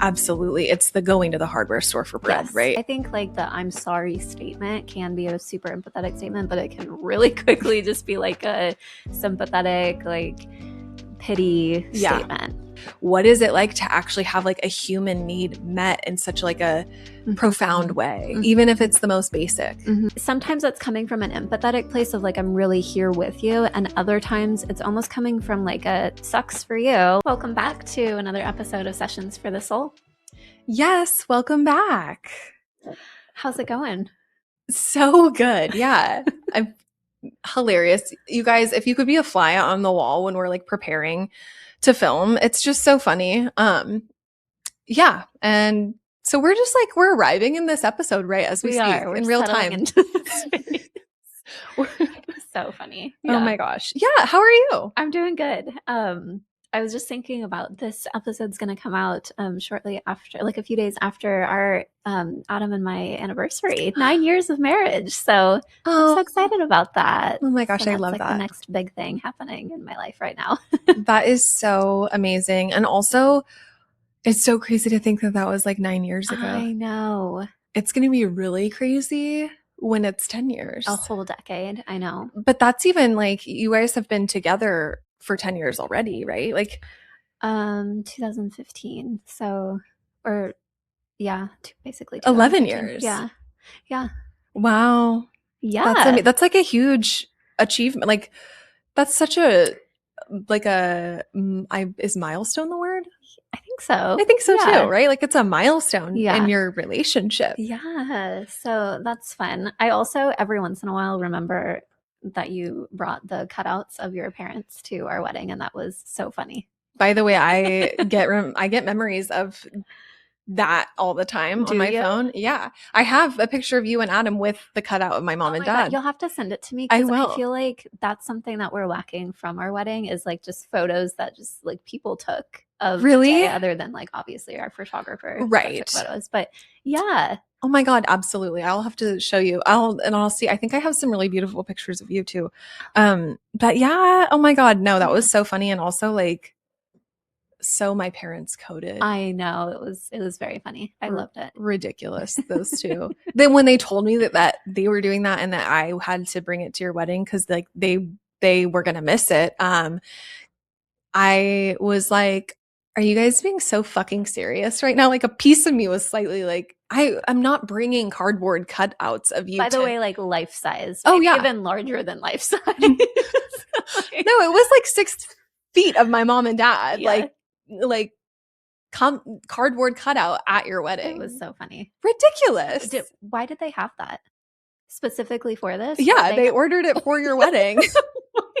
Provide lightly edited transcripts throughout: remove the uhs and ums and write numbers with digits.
Absolutely. It's the going to the hardware store for bread, Yes. right? I think like the I'm sorry statement can be a super empathetic statement, but it can really quickly just be like a sympathetic, like pity statement. What is it like to actually have like a human need met in such like a profound way, even if it's the most basic? Sometimes it's coming from an empathetic place of like, I'm really here with you. And other times it's almost coming from like a sucks for you. Welcome back to another episode of Sessions for the Soul. Yes, welcome back. How's it going? So good. Yeah. I'm hilarious. You guys, if you could be a fly on the wall when we're like preparing to film, it's just so funny. Yeah. And so we're just like, we're arriving in this episode right as we speak We're in real time. into this space. So funny. Yeah. Oh my gosh. Yeah. How are you? I'm doing good. I was just thinking about this episode's going to come out shortly after, like a few days after our Adam and my anniversary, 9 years of marriage. So I'm so excited about that. Oh my gosh, so I love that. The next big thing happening in my life right now. That is so amazing. And also, it's so crazy to think that was like 9 years ago. I know. It's going to be really crazy when it's 10 years. A whole decade. I know. But that's even like, you guys have been together for 10 years already, right? Like 2015. So, or yeah, basically 11 years. Yeah. Wow. Yeah. That's like a huge achievement. Like that's such a, like is milestone the word? I think so. I think so too, right? Like it's a milestone in your relationship. Yeah. So that's fun. I also every once in a while remember that you brought the cutouts of your parents to our wedding, and that was so funny. By the way, I get memories of that all the time on my phone. Yeah. I have a picture of you and Adam with the cutout of my mom and dad. God. You'll have to send it to me. I will. I feel like that's something that we're lacking from our wedding is like just photos that just like people took of really other than like obviously our photographer right took photos. But yeah. Oh my God, absolutely. I'll have to show you. I'll see. I think I have some really beautiful pictures of you too. But yeah, oh my God, no, that was so funny. And also like so my parents coded. I know. It was very funny. I loved it. Ridiculous, those two. Then when they told me that they were doing that and that I had to bring it to your wedding because like they were gonna miss it, I was like, are you guys being so fucking serious right now? Like a piece of me was slightly like, I'm not bringing cardboard cutouts of you. By the way, like life size. Oh yeah. Even larger than life size. No, it was like 6 feet of my mom and dad. Yeah. Like cardboard cutout at your wedding. It was so funny. Ridiculous. Why did they have that? Specifically for this? Yeah, they ordered it for your wedding.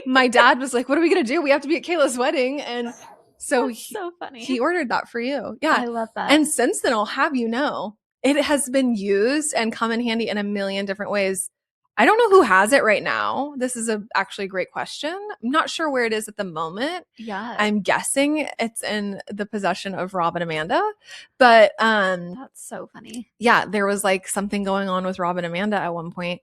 My dad was like, what are we going to do? We have to be at Kayla's wedding. And so, so funny. He ordered that for you. Yeah. I love that. And since then, I'll have you know, it has been used and come in handy in a million different ways. I don't know who has it right now. This is actually a great question. I'm not sure where it is at the moment. Yeah. I'm guessing it's in the possession of Rob and Amanda. But that's so funny. Yeah, there was like something going on with Rob and Amanda at one point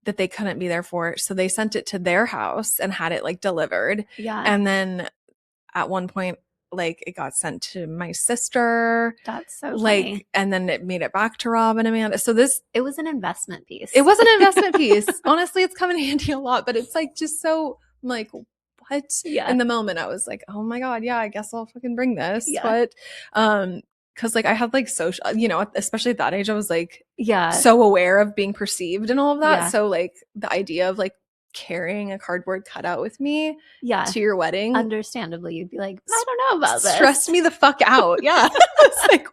that they couldn't be there for. So they sent it to their house and had it like delivered. Yeah. And then at one point, like it got sent to my sister. That's so like funny. And then it made it back to Rob and Amanda. So it was an investment piece. It was an investment piece. Honestly, it's come in handy a lot, but it's like just so like what? Yeah. In the moment I was like, oh my God, yeah, I guess I'll fucking bring this. Yeah. But because like I had like social, you know, especially at that age, I was like so aware of being perceived and all of that. Yeah. So like the idea of like carrying a cardboard cutout with me to your wedding, understandably you'd be like, I don't know about this. Stressed me the fuck out. Yeah. It's like,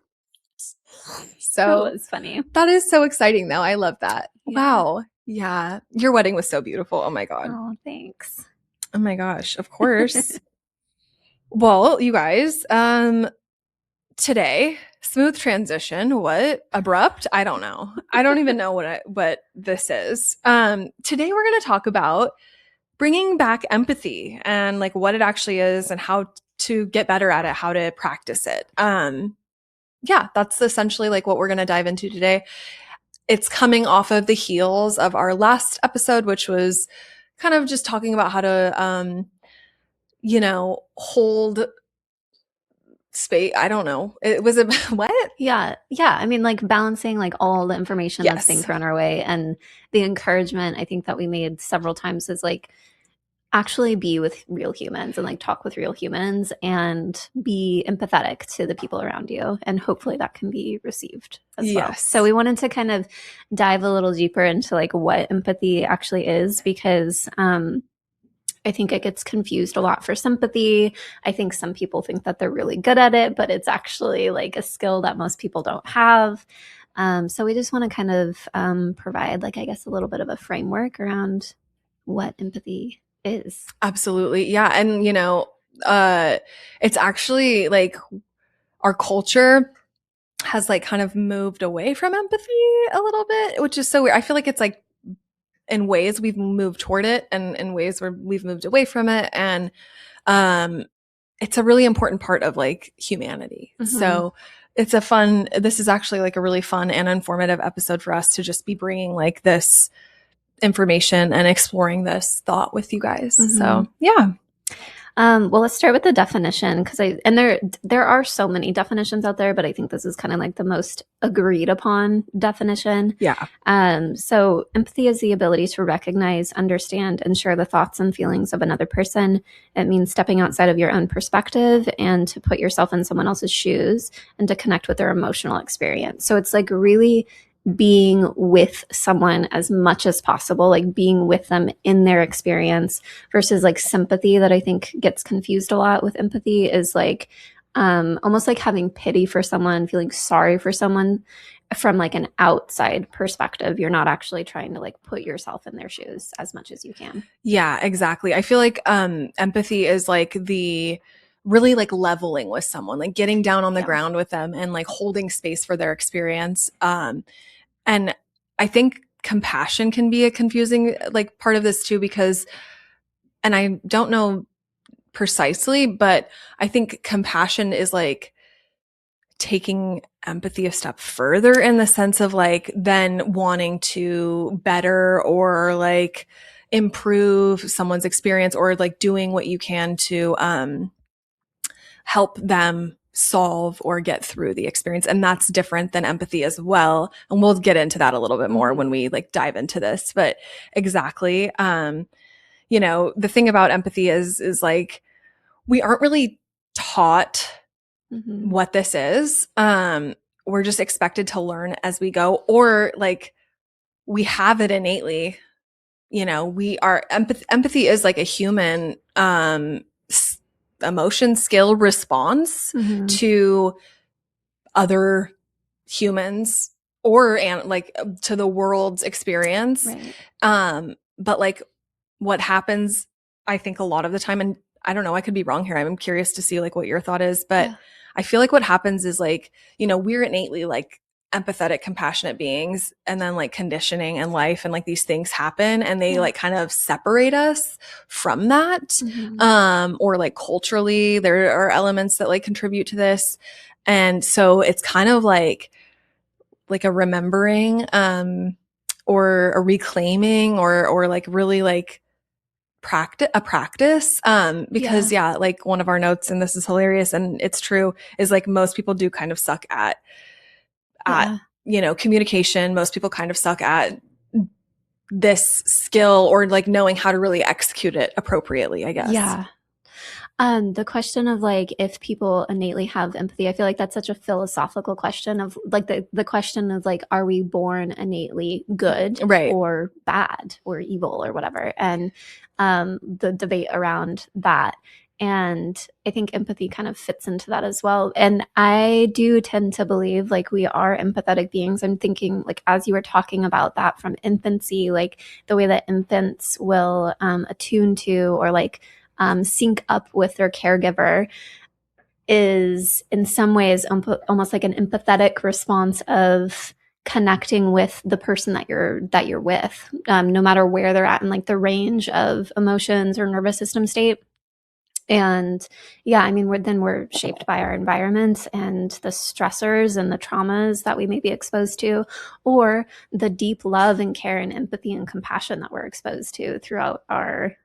so it was funny. That is so exciting though. I love that. Yeah. Wow. Yeah. Your wedding was so beautiful. Oh my God. Oh, thanks. Oh my gosh. Of course. Well, you guys, today, smooth transition. What? Abrupt? I don't know. I don't even know what this is. Today we're going to talk about bringing back empathy and like what it actually is and how to get better at it, how to practice it. Yeah, that's essentially like what we're going to dive into today. It's coming off of the heels of our last episode, which was kind of just talking about how to, hold space. I don't know. It was a what? Yeah. Yeah. I mean, like balancing like all the information that's being Yes. thrown our way and the encouragement I think that we made several times is like actually be with real humans and like talk with real humans and be empathetic to the people around you. And hopefully that can be received as well. So Yes. we wanted to kind of dive a little deeper into like what empathy actually is because I think it gets confused a lot for sympathy. I think some people think that they're really good at it, but it's actually like a skill that most people don't have. So we just want to kind of provide, like, I guess, a little bit of a framework around what empathy is. Absolutely. Yeah. And, it's actually like our culture has like kind of moved away from empathy a little bit, which is so weird. I feel like it's like in ways we've moved toward it and in ways where we've moved away from it. And um, it's a really important part of like humanity. Mm-hmm. So this is actually like a really fun and informative episode for us to just be bringing like this information and exploring this thought with you guys. Mm-hmm. So yeah. Well, let's start with the definition because there are so many definitions out there, but I think this is kind of like the most agreed upon definition. Yeah. So empathy is the ability to recognize, understand, and share the thoughts and feelings of another person. It means stepping outside of your own perspective and to put yourself in someone else's shoes and to connect with their emotional experience. So it's like really being with someone as much as possible, like being with them in their experience versus like sympathy that I think gets confused a lot with empathy is like almost like having pity for someone, feeling sorry for someone from like an outside perspective. You're not actually trying to like put yourself in their shoes as much as you can. Yeah, exactly. I feel like empathy is like the really like leveling with someone, like getting down on the Yeah. ground with them and like holding space for their experience. And I think compassion can be a confusing like part of this too because and I don't know precisely, but I think compassion is like taking empathy a step further in the sense of like then wanting to better or like improve someone's experience or like doing what you can to help them solve or get through the experience. And that's different than empathy as well. And we'll get into that a little bit more Mm-hmm. when we like dive into this. But exactly. The thing about empathy is like we aren't really taught Mm-hmm. what this is. We're just expected to learn as we go, or like we have it innately. We are empathy is like a human emotion skill response Mm-hmm. to other humans or and like to the world's experience. Right. But like what happens, I think a lot of the time, and I don't know, I could be wrong here. I'm curious to see like what your thought is, but Yeah. I feel like what happens is like, we're innately like empathetic, compassionate beings, and then like conditioning and life and like these things happen and they Yeah. like kind of separate us from that. Mm-hmm. Or like culturally, there are elements that like contribute to this. And so it's kind of like a remembering, or a reclaiming or like really like practice because Yeah. yeah, like one of our notes, and this is hilarious and it's true, is like most people do kind of suck at Yeah. communication. Most people kind of suck at this skill or like knowing how to really execute it appropriately, I guess. Yeah. The question of like if people innately have empathy, I feel like that's such a philosophical question of like the question of like, are we born innately good Right. or bad or evil or whatever? And the debate around that. And I think empathy kind of fits into that as well. And I do tend to believe like we are empathetic beings. I'm thinking like as you were talking about that from infancy, like the way that infants will attune to or like sync up with their caregiver is in some ways almost like an empathetic response of connecting with the person that you're with, no matter where they're at in like the range of emotions or nervous system state. And yeah, I mean, we're shaped by our environment and the stressors and the traumas that we may be exposed to, or the deep love and care and empathy and compassion that we're exposed to throughout our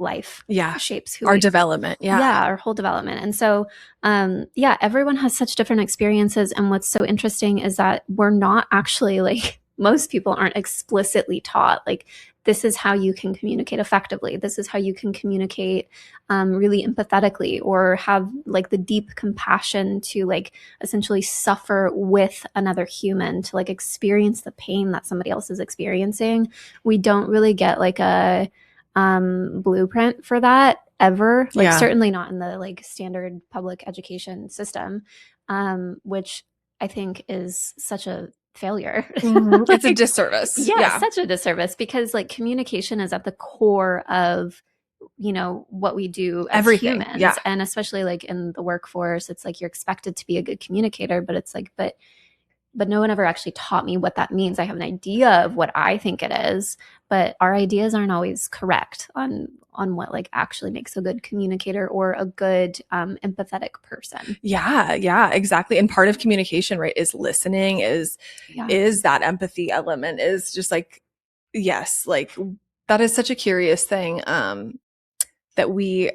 life Yeah. shapes who Our we development. yeah, our whole development. And so, yeah, everyone has such different experiences. And what's so interesting is that we're not actually like, most people aren't explicitly taught, like, this is how you can communicate effectively. This is how you can communicate really empathetically, or have like the deep compassion to like essentially suffer with another human, to like experience the pain that somebody else is experiencing. We don't really get like a blueprint for that ever, like Yeah. certainly not in the like standard public education system, which I think is such a failure. It's a Like, disservice. yeah, Yeah. such a disservice, because like communication is at the core of what we do as Everything. humans, Yeah. and especially like in the workforce, it's like you're expected to be a good communicator, but it's like, but no one ever actually taught me what that means. I have an idea of what I think it is, but our ideas aren't always correct on what like actually makes a good communicator or a good empathetic person. Yeah, yeah, exactly. And part of communication, right, is listening, Yeah. is that empathy element, is just like, yes, like that is such a curious thing. That we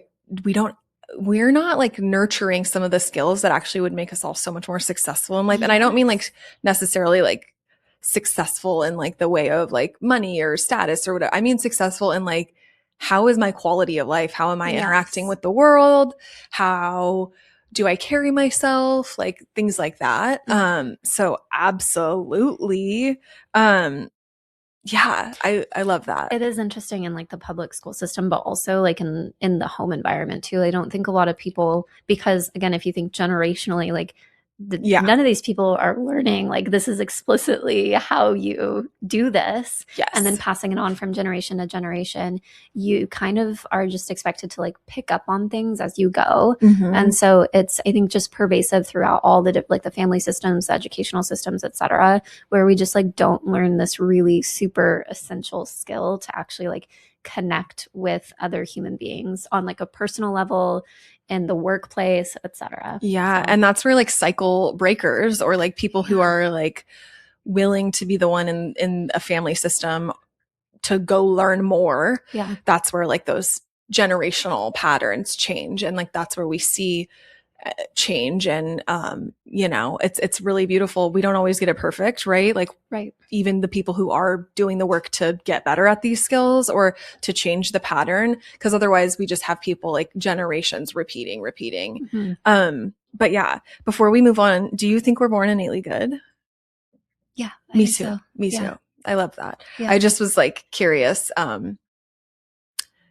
don't we're not like nurturing some of the skills that actually would make us all so much more successful in life. And I don't mean Yes. like necessarily like successful in like the way of like money or status or whatever. I mean successful in like, how is my quality of life? How am I interacting Yes. with the world? How do I carry myself? Like things like that. So absolutely. Um, yeah, I love that. It is interesting in like the public school system, but also like in the home environment too. I don't think a lot of people, because again, if you think generationally, like Yeah. none of these people are learning like this is explicitly how you do this, and then Yes. passing it on from generation to generation. You kind of are just expected to like pick up on things as you go. Mm-hmm. And so it's, I think, just pervasive throughout all the like the family systems, the educational systems, etc., where we just like don't learn this really super essential skill to actually like connect with other human beings on like a personal level, in the workplace, etc. Yeah. So And that's where like cycle breakers, or like people who yeah. are like willing to be the one in a family system to go learn more. Yeah. That's where like those generational patterns change. And like that's where we see change. And it's really beautiful. We don't always get it perfect, right? Like Right. even the people who are doing the work to get better at these skills or to change the pattern, because otherwise we just have people like generations repeating. Mm-hmm. But yeah, before we move on, do you think we're born innately good? Yeah, I Me think too. so. Me Yeah. too. I love that. Yeah. I just was like curious.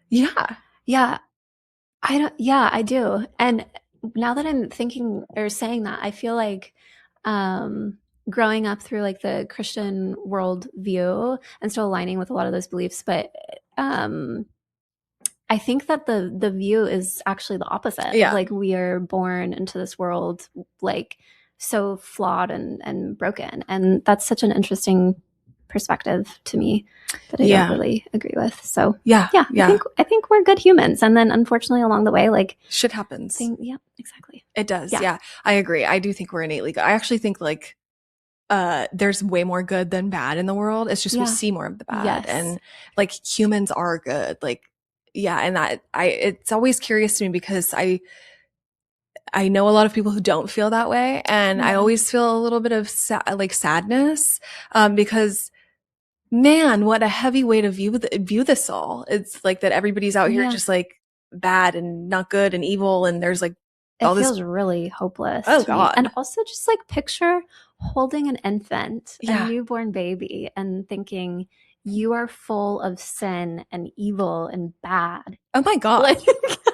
Yeah. Yeah. I don't, yeah, I do. And now that I'm thinking or saying that, I feel like um, growing up through like the Christian worldview and still aligning with a lot of those beliefs, but um, I think that the view is actually the opposite of Yeah. like we are born into this world like so flawed and broken. And that's such an interesting perspective to me that I don't Yeah. really agree with. So Yeah. yeah, Yeah. I think we're good humans. And then unfortunately along the way, like Shit happens. yeah, exactly. It does. Yeah. Yeah. I agree. I do think we're innately good. I actually think like there's way more good than bad in the world. It's just we Yeah. see more of the bad. Yes. And like humans are good. Like yeah, and that I it's always curious to me because I know a lot of people who don't feel that way, and I Yeah. always feel a little bit of like sadness because man, what a heavy way to view this all. It's like that everybody's out here Yeah. just like bad and not good and evil, and there's like It all this. feels really hopeless Oh to me. And God, also just like picture holding an infant, a yeah. newborn baby, and thinking you are full of sin and evil and bad. Oh my God. Like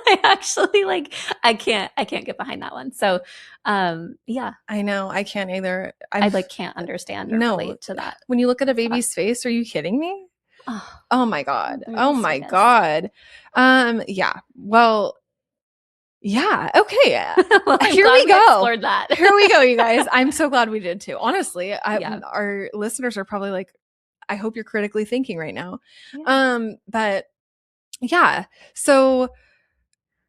I actually like I can't get behind that one. So yeah, I know. I can't either. I like can't understand or No. relate to that When you look at a thought. baby's face, are you kidding me? Oh, Oh my God. they're Oh the my sweetest. God. Yeah. Well, yeah. Okay. Well, I'm Here glad we we go. explored that. Here we go, you guys. I'm so glad we did too. Honestly, Yeah. our listeners are probably like, I hope you're critically thinking right now. Yeah. But yeah. So,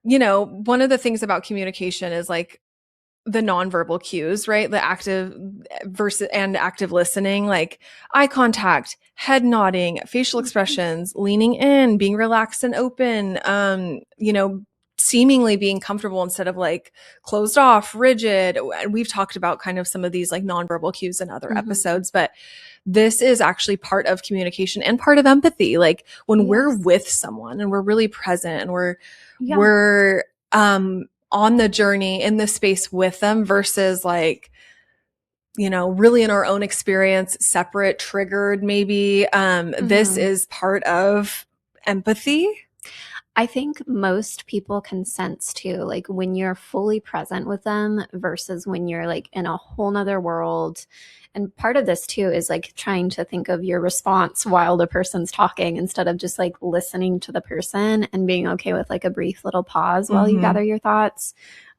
one of the things about communication is like the nonverbal cues, right? The active versus and active listening, like eye contact, head nodding, facial Mhm. expressions, leaning in, being relaxed and open, seemingly being comfortable instead of like closed off, rigid. And we've talked about kind of some of these like nonverbal cues in other Mhm. episodes, but this is actually part of communication and part of empathy. Like when we're Yes. with someone and we're really present and Yeah. we're on the journey in the space with them versus like, really in our own experience, separate, triggered, maybe. This Mhm. is part of empathy. I think most people can sense too, like when you're fully present with them versus when you're like in a whole nother world. And part of this too is like trying to think of your response while the person's talking instead of just like listening to the person and being okay with like a brief little pause while you Mm-hmm. gather your thoughts.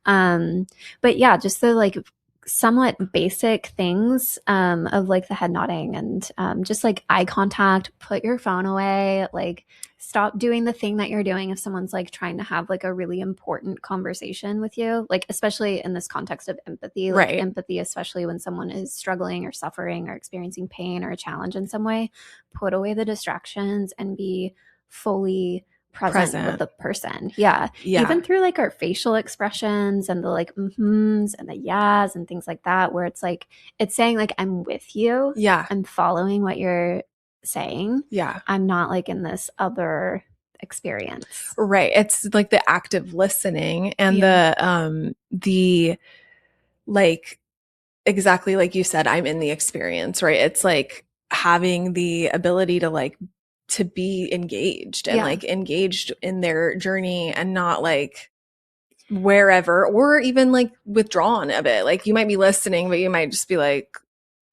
Um, but yeah, just the like somewhat basic things of like the head nodding and just like eye contact, put your phone away, like stop doing the thing that you're doing if someone's like trying to have like a really important conversation with you, like especially in this context of empathy, like Right. empathy, especially when someone is struggling or suffering or experiencing pain or a challenge in some way, put away the distractions and be fully present with Present. the person. Yeah. Yeah. Even through like our facial expressions and the like mm-hms and the yeahs and things like that, where it's like it's saying like I'm with you, Yeah. I'm following what you're saying. Yeah. I'm not like in this other experience. Right. It's like the active listening and Yeah. the like exactly like you said, I'm in the experience, right? It's like having the ability to like to be engaged and Yeah. like engaged in their journey and not like wherever or even like withdrawn a bit. Like you might be listening, but you might just be like,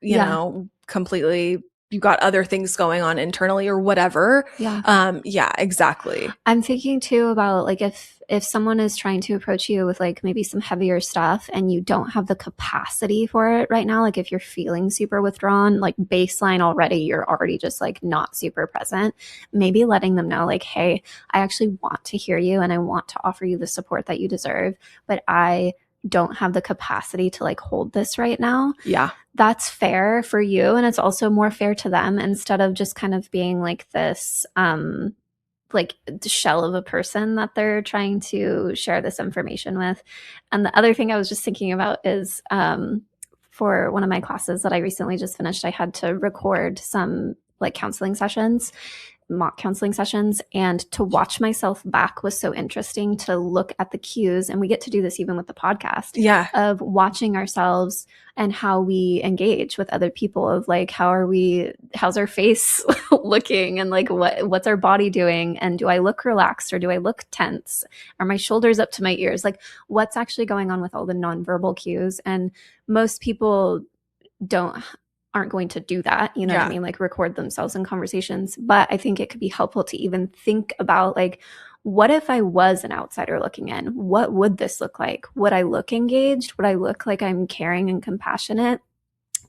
Yeah. completely you got other things going on internally or whatever. Yeah. Yeah, exactly. I'm thinking too about like if someone is trying to approach you with like maybe some heavier stuff and you don't have the capacity for it right now, like if you're feeling super withdrawn, like baseline already, you're already just like not super present, maybe letting them know like, hey, I actually want to hear you and I want to offer you the support that you deserve, but I don't have the capacity to like hold this right now. Yeah. That's fair for you and it's also more fair to them instead of just kind of being like this like the shell of a person that they're trying to share this information with. And the other thing I was just thinking about is for one of my classes that I recently just finished, I had to record some like counseling sessions, mock counseling sessions, and to watch myself back was so interesting to look at the cues. And we get to do this even with the podcast Yeah. of watching ourselves and how we engage with other people of like how's our face looking and like what's our body doing and do I look relaxed or do I look tense, are my shoulders up to my ears, like what's actually going on with all the nonverbal cues. And most people don't aren't going to do that, you know what I Yeah. mean, like record themselves in conversations. But I think it could be helpful to even think about like, what if I was an outsider looking in? What would this look like? Would I look engaged? Would I look like I'm caring and compassionate?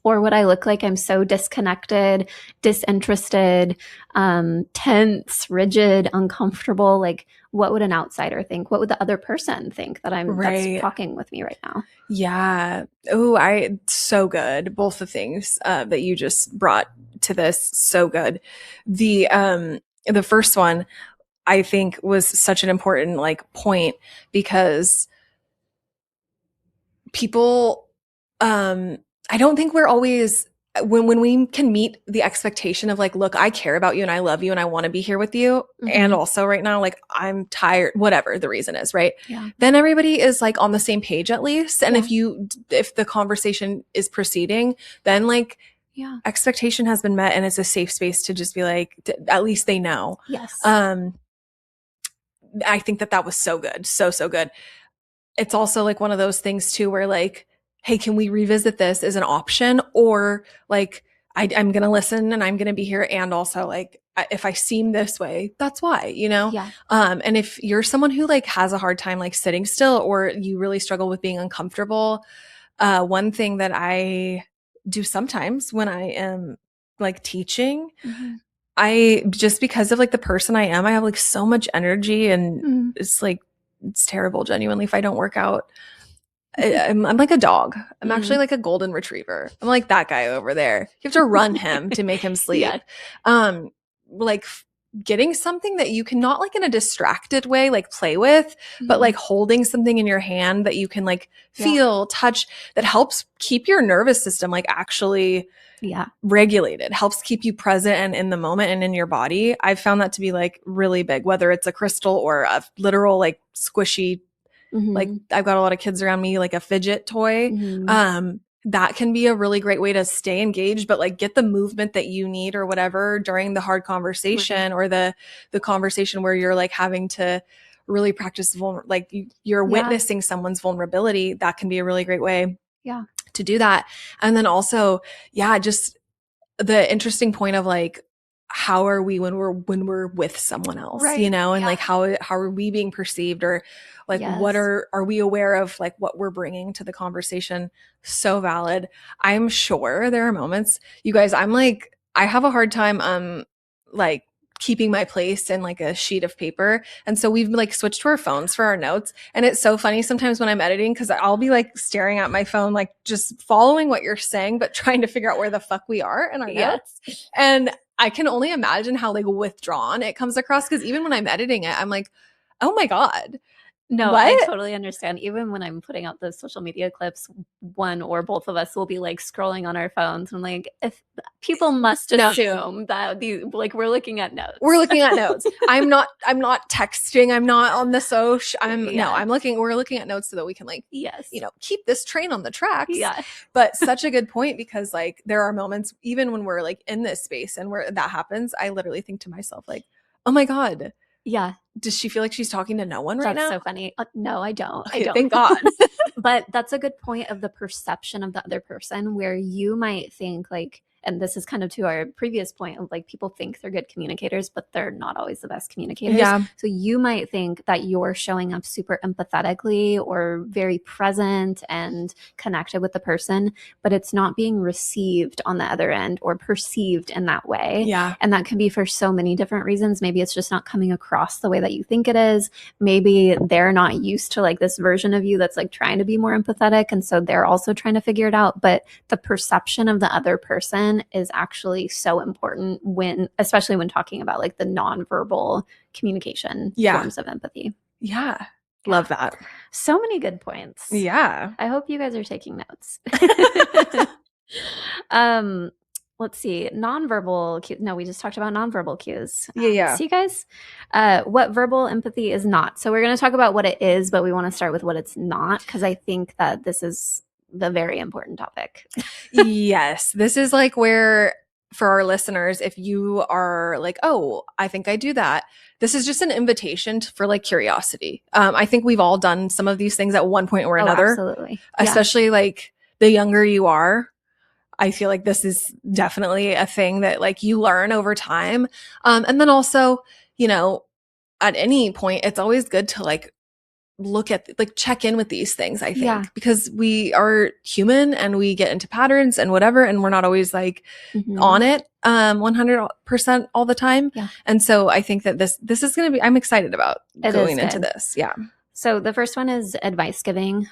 Or would I look like I'm so disconnected, disinterested, tense, rigid, uncomfortable? Like, what would an outsider think? What would the other person think that's Right. talking with me right now? Yeah. Oh, so good. Both the things that you just brought to this, so good. The first one I think was such an important like point because people I don't think we're always when we can meet the expectation of like, look, I care about you and I love you and I want to be here with you. And Mm-hmm. also right now, like I'm tired, whatever the reason is, right? Yeah. Then everybody is like on the same page at least. And Yeah. if the conversation is proceeding, then like Yeah. expectation has been met and it's a safe space to just be like, at least they know. Yes. Um, I think that was so good. So good. It's also like one of those things too where like, hey, can we revisit this as an option? Or like, I'm going to listen and I'm going to be here. And also like, if I seem this way, that's why, Yeah. And if you're someone who like has a hard time like sitting still or you really struggle with being uncomfortable, one thing that I do sometimes when I am like teaching, Mm-hmm. I just because of like the person I am, I have like so much energy and Mm. it's like it's terrible genuinely if I don't work out. I'm like a dog. I'm actually Mm. like a golden retriever. I'm like that guy over there. You have to run him to make him Yeah. sleep. Um, like getting something that you can not like in a distracted way, like play with, but Mhm. like holding something in your hand that you can like Yeah. feel, touch, that helps keep your nervous system like actually Yeah. regulated, helps keep you present and in the moment and in your body. I've found that to be like really big, whether it's a crystal or a literal like squishy, like Mhm. I've got a lot of kids around me, like a fidget toy. Mhm. That can be a really great way to stay engaged, but like get the movement that you need or whatever during the hard Right. conversation or the conversation where you're like having to really practice like you're Yeah. witnessing someone's vulnerability. That can be a really great way Yeah. to do that. And then also, yeah, just the interesting point of like how are we when we're with someone else, you Right. know, and Yeah. like how are we being perceived, or like what Yes. are we aware of, like what we're bringing to the conversation. So valid. I'm sure there are moments, you guys, I'm like I have a hard time like keeping my place in like a sheet of paper, and so we've like switched to our phones for our notes. And it's so funny sometimes when I'm editing, because I'll be like staring at my phone, like just following what you're saying but trying to figure out where the fuck we are in our Yeah. notes. And I can only imagine how like withdrawn it comes across, because even when I'm editing it, I'm like, oh my god, No, I what? totally understand. Even when I'm putting out the social media clips, one or both of us will be like scrolling on our phones. And like, if people must No, assume that like we're looking at we're notes. looking at notes. I'm not texting, I'm not on the social, Yeah. we're looking at notes so that we can like, Yes. keep this train on the tracks. Yeah. But such a good point, because like there are moments even when we're like in this space and where that happens, I literally think to myself like, oh my god, Yeah. does she feel like she's talking to no one right That's now? so funny. No, I don't. I Okay, don't. thank god. But that's a good point of the perception of the other person, where you might think like, and this is kind of to our previous point of like people think they're good communicators, but they're not always the best communicators. Yeah, So you might think that you're showing up super empathetically or very present and connected with the person, but it's not being received on the other end or perceived in that way. yeah, And that can be for so many different reasons. Maybe it's just not coming across the way that you think it is. Maybe they're not used to like this version of you that's like trying to be more empathetic, and so they're also trying to figure it out. But the perception of the other person is actually so important, when especially when talking about like the nonverbal communication yeah, forms of empathy. yeah. Yeah, Love that. so many good points. Yeah. I hope you guys are taking notes. um let's see, nonverbal cues. No, we just talked about nonverbal cues. Yeah, yeah. See, guys, what verbal empathy is not. So we're going to talk about what it is, but we want to start with what it's not, because I think that this is the very important topic. Yes. This is like where, for our listeners, if you are like, oh, I think I do that, this is just an invitation for like curiosity. I think we've all done some of these things at one point or Oh, another, absolutely. Yeah. especially like the younger you are. I feel like this is definitely a thing that like you learn over time. And then also, you know, at any point, it's always good to like look at, like, check in with these things, I Yeah. think, because we are human and we get into patterns and whatever, and we're not always like on Mhm. it 100% all the time. Yeah. And so I think that this is going to be, I'm excited about It is going into good. this. Yeah. So the first one is advice giving.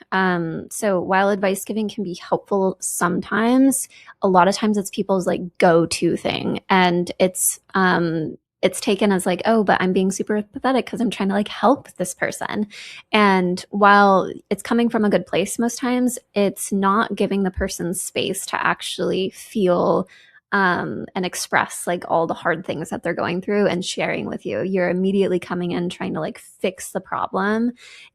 So while advice giving can be helpful sometimes, a lot of times it's people's like go-to thing, and it's taken as like, oh, but I'm being super empathetic because I'm trying to like help this person. And while it's coming from a good place most times, it's not giving the person space to actually feel and express like all the hard things that they're going through and sharing with you. You're immediately coming in trying to like fix the problem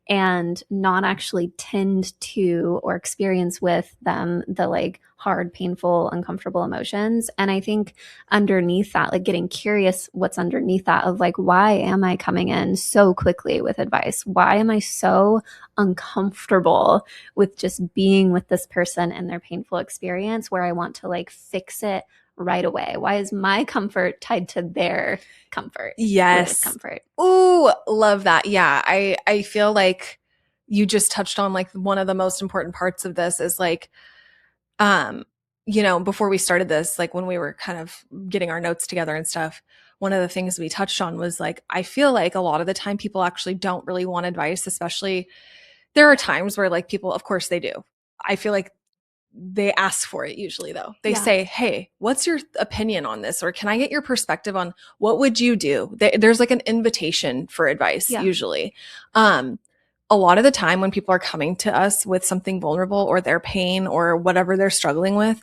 and not actually tend to or experience with them the like hard, painful, uncomfortable emotions. And I think underneath that, like getting curious what's underneath that of like, why am I coming in so quickly with advice? Why am I so uncomfortable with just being with this person and their painful experience, where I want to like fix it right away? Why is my comfort tied to their comfort or Yes. discomfort? Ooh, love that. Yeah. I feel like you just touched on like one of the most important parts of this is like, um, before we started this, like when we were kind of getting our notes together and stuff, one of the things we touched on was like, I feel like a lot of the time people actually don't really want advice, especially there are times where like people, of course they do. I feel like they ask for it usually though. They Yeah. say, "Hey, what's your opinion on this?" Or "Can I get your perspective on what would you do?" There's like an invitation for advice Yeah. usually. Um, a lot of the time when people are coming to us with something vulnerable or their pain or whatever they're struggling with,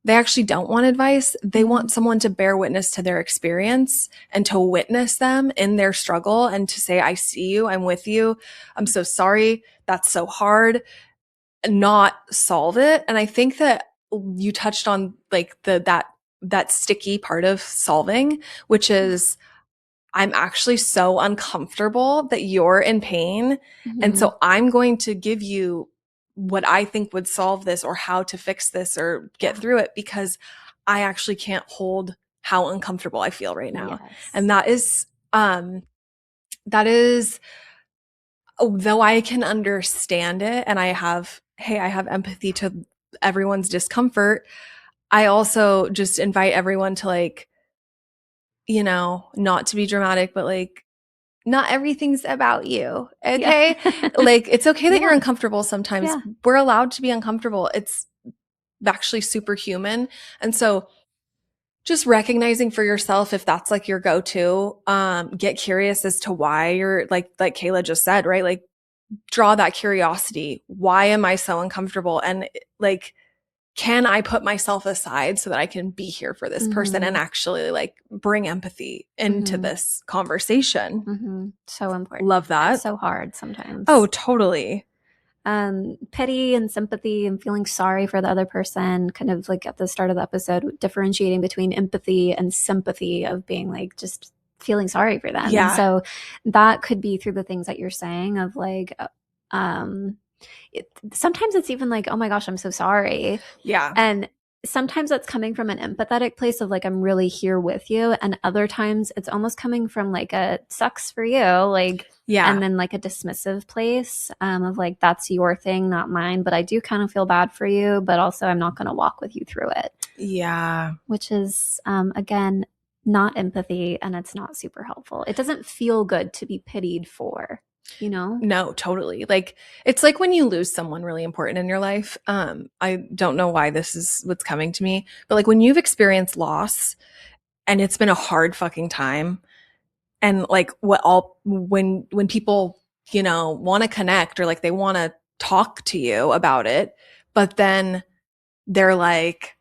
they actually don't want advice. They want someone to bear witness to their experience and to witness them in their struggle and to say, "I see you. I'm with you. I'm so sorry. That's so hard." Not solve it. And I think that you touched on like that sticky part of solving, which is I'm actually so uncomfortable that you're in pain. And Mm-hmm. so I'm going to give you what I think would solve this or how to fix this or get Yeah. through it because I actually can't hold how uncomfortable I feel right now. Yes. And that is though I can understand it and I have empathy to everyone's discomfort. I also just invite everyone to like, not to be dramatic, but like, not everything's about you. Yeah. Okay. Like, it's okay that you're Yeah. uncomfortable sometimes. Yeah. We're allowed to be uncomfortable. It's actually superhuman. And so, just recognizing for yourself if that's like your go-to, get curious as to why you're like Kayla just said, right? Like draw that curiosity. Why am I so uncomfortable? And like, can I put myself aside so that I can be here for this person and Mm-hmm. actually like bring empathy into Mm-hmm. this conversation? Mm-hmm. So important. Love And that. so hard Oh, sometimes. totally. Pity and sympathy and feeling sorry for the other person, kind of like at the start of the episode, differentiating between empathy and sympathy of being like just feeling sorry for them. And Yeah. so that could be through the things that you're saying of like, sometimes it's even like, oh my gosh, I'm so sorry. Yeah. And sometimes that's coming from an empathetic place of like, I'm really here with you. And other times it's almost coming from like a sucks for you, like, and Yeah. then like a dismissive place of like, that's your thing, not mine. But I do kind of feel bad for you, but also I'm not going to walk with you through it, Yeah. which is, again, not empathy and it's not super helpful. It doesn't feel good to be pitied for, you know? No, totally. Like it's like when you lose someone really important in your life. I don't know why this is what's coming to me, but like when you've experienced loss and it's been a hard fucking time and like when people, want to connect or like they want to talk to you about it, but then they're like,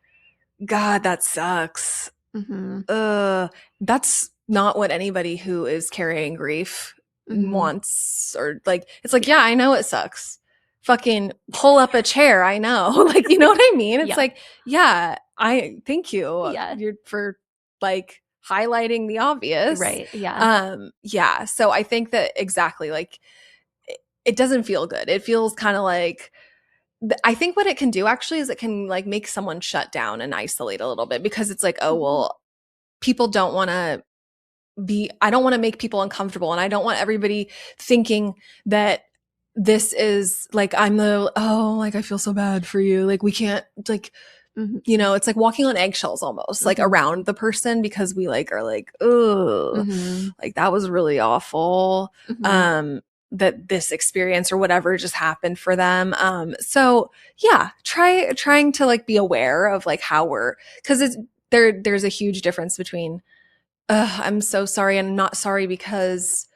God, that sucks. Mm-hmm. That's not what anybody who is carrying grief Mm-hmm. wants. Or like, it's like, Yeah. yeah, I know it sucks. Fucking pull up a chair. I know. Like, you know what I mean? It's Yeah. like, yeah, I thank you Yeah. you're for like highlighting the obvious. Right. Yeah. Yeah. So I think that exactly like it doesn't feel good. It feels kind of like I think what it can do actually is it can like make someone shut down and isolate a little bit because it's like, oh, Mm-hmm. well, people don't want to I don't want to make people uncomfortable. And I don't want everybody thinking that this is like, like, I feel so bad for you. Like, we can't, like, Mm-hmm. it's like walking on eggshells almost, like Mm-hmm. around the person because we like are like, oh, Mm-hmm. like that was really awful. Mm-hmm. Um, that this experience or whatever just happened for them. So yeah, trying to like be aware of like how because there's a huge difference between I'm so sorry and not sorry because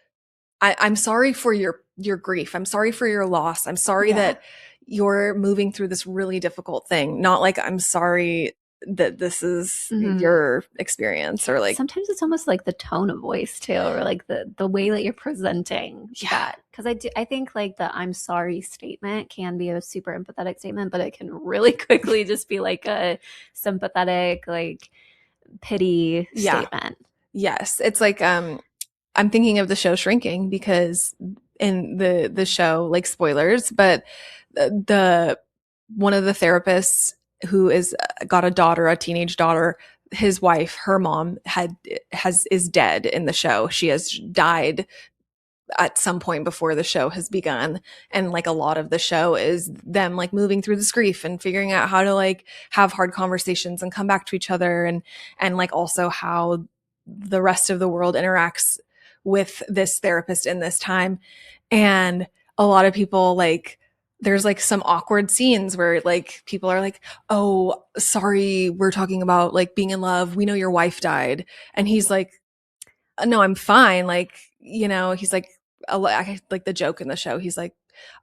I'm sorry for your grief. I'm sorry for your loss. I'm sorry Yeah. that you're moving through this really difficult thing. Not like I'm sorry that this is Mm-hmm. your experience or like Sometimes it's almost like the tone of voice too, or like the way that you're presenting yeah. that. Because I think like the I'm sorry statement can be a super empathetic statement, but it can really quickly just be like a sympathetic, like pity Yeah. statement. Yes. It's like I'm thinking of the show Shrinking because in the show, like spoilers, but the one of the therapists who is got a daughter, a teenage daughter, his wife, her mom is dead in the show. She has died at some point before the show has begun, and like a lot of the show is them like moving through this grief and figuring out how to like have hard conversations and come back to each other, and like also how the rest of the world interacts with this therapist in this time. And a lot of people like there's like some awkward scenes where like people are like, "Oh, sorry, we're talking about like being in love. We know your wife died." And he's like, "No, I'm fine." Like, he's like like the joke in the show. He's like,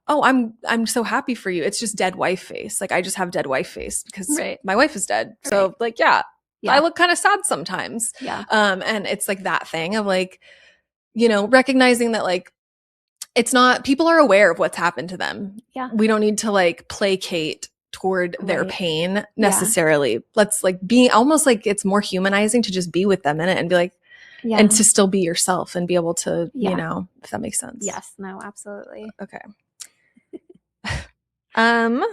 "Oh, I'm so happy for you. It's just dead wife face. Like I just have dead wife face because Right. my wife is dead." Right. So like, yeah, I Yeah. look kind of sad sometimes. Yeah. And it's like that thing of like, recognizing that like it's not, people are aware of what's happened to them. Yeah. We don't need to like placate toward their Right. pain Yeah. necessarily. Let's like be almost like it's more humanizing to just be with them in it and be like, and Yeah. to still be yourself and be able to, Yeah. if that makes sense. Yes. No, absolutely. Okay. Um,